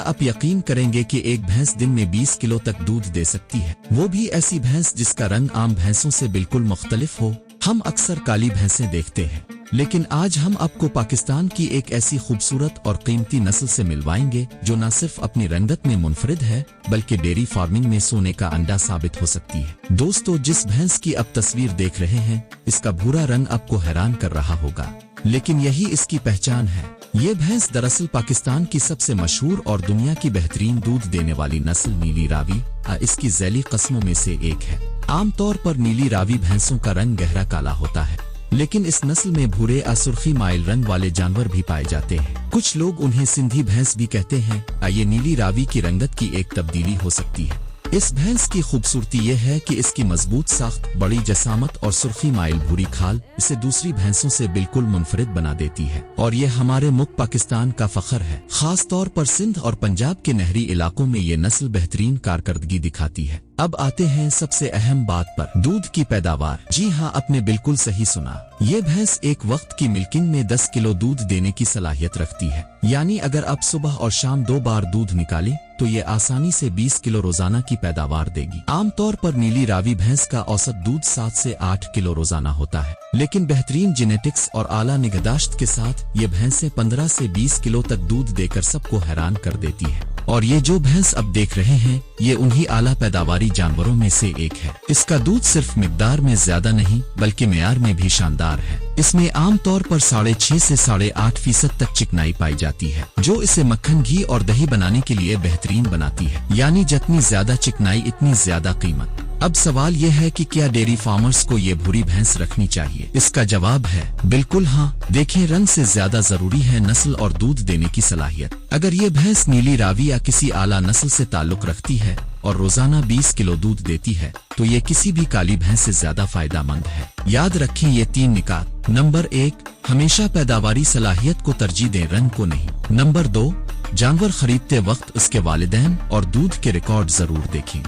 आप यकीन करेंगे कि एक भैंस दिन में 20 किलो तक दूध दे सकती है, वो भी ऐसी भैंस जिसका रंग आम भैंसों से बिल्कुल मुख्तलिफ हो। हम अक्सर काली भैंसें देखते हैं, लेकिन आज हम आपको पाकिस्तान की एक ऐसी खूबसूरत और कीमती नस्ल से मिलवाएंगे जो न सिर्फ अपनी रंगत में मुनफरिद है बल्कि डेयरी फार्मिंग में सोने का अंडा साबित हो सकती है। दोस्तों, जिस भैंस की अब तस्वीर देख रहे हैं, इसका भूरा रंग आपको हैरान कर रहा होगा, लेकिन यही इसकी पहचान है। ये भैंस दरअसल पाकिस्तान की सबसे मशहूर और दुनिया की बेहतरीन दूध देने वाली नस्ल नीली रावी इसकी ज़ैली कस्मों में से एक है। आमतौर पर नीली रावी भैंसों का रंग गहरा काला होता है, लेकिन इस नस्ल में भूरे सुर्खी माइल रंग वाले जानवर भी पाए जाते हैं। कुछ लोग उन्हें सिंधी भैंस भी कहते हैं। ये नीली रावी की रंगत की एक तब्दीली हो सकती है। इस भैंस की खूबसूरती यह है कि इसकी मजबूत साख्त, बड़ी जसामत और सुर्खी माइल भूरी खाल इसे दूसरी भैंसों से बिल्कुल मुनफरिद बना देती है, और यह हमारे मुल्क पाकिस्तान का फख्र है। खास तौर पर सिंध और पंजाब के नहरी इलाकों में ये नस्ल बेहतरीन कारकर्दगी दिखाती है। अब आते हैं सबसे अहम बात पर, दूध की पैदावार। जी हाँ, आपने बिल्कुल सही सुना। ये भैंस एक वक्त की मिल्किंग में 10 किलो दूध देने की सलाहियत रखती है। यानी अगर आप सुबह और शाम 2 बार दूध निकालें तो ये आसानी से 20 किलो रोजाना की पैदावार देगी। आमतौर पर नीली रावी भैंस का औसत दूध 7 से 8 किलो रोजाना होता है, लेकिन बेहतरीन जेनेटिक्स और आला निगहदाश्त के साथ ये भैंसें 15 से 20 किलो तक दूध देकर सबको हैरान कर देती है। और ये जो भैंस अब देख रहे हैं, ये उन्हीं आला पैदावारी जानवरों में से एक है। इसका दूध सिर्फ मिकदार में ज्यादा नहीं बल्कि मेयार में भी शानदार है। इसमें आमतौर पर 6.5 से 8.5% तक चिकनाई पाई जाती है, जो इसे मक्खन, घी और दही बनाने के लिए बेहतरीन बनाती है। यानी जितनी ज्यादा चिकनाई इतनी ज्यादा कीमत। अब सवाल यह है कि क्या डेयरी फार्मर्स को ये भूरी भैंस रखनी चाहिए? इसका जवाब है बिल्कुल हाँ। देखें, रंग से ज्यादा जरूरी है नस्ल और दूध देने की सलाहियत। अगर ये भैंस नीली रावी या किसी आला नस्ल से ताल्लुक रखती है और रोजाना 20 किलो दूध देती है तो ये किसी भी काली भैंस से ज्यादा फायदेमंद है। याद रखें ये 3 निकात। नंबर 1, हमेशा पैदावारी सलाहियत को तरजीह दें, रंग को नहीं। नंबर 2, जानवर खरीदते वक्त उसके वालिदैन और दूध के रिकॉर्ड जरूर देखें।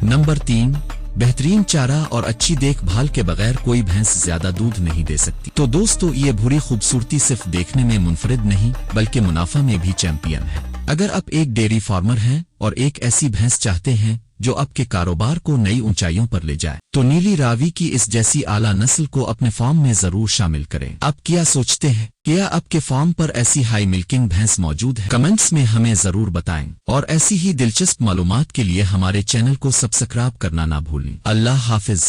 नंबर 3, बेहतरीन चारा और अच्छी देखभाल के बगैर कोई भैंस ज्यादा दूध नहीं दे सकती। तो दोस्तों, ये भूरी खूबसूरती सिर्फ देखने में मुनफरिद नहीं बल्कि मुनाफा में भी चैंपियन है। अगर आप एक डेयरी फार्मर हैं और एक ऐसी भैंस चाहते हैं जो आपके कारोबार को नई ऊंचाइयों पर ले जाए, तो नीली रावी की इस जैसी आला नस्ल को अपने फार्म में जरूर शामिल करें। आप क्या सोचते हैं? क्या आपके फार्म पर ऐसी हाई मिल्किंग भैंस मौजूद है? कमेंट्स में हमें जरूर बताएं, और ऐसी ही दिलचस्प मालूमात के लिए हमारे चैनल को सब्सक्राइब करना ना भूलें। अल्लाह हाफिज।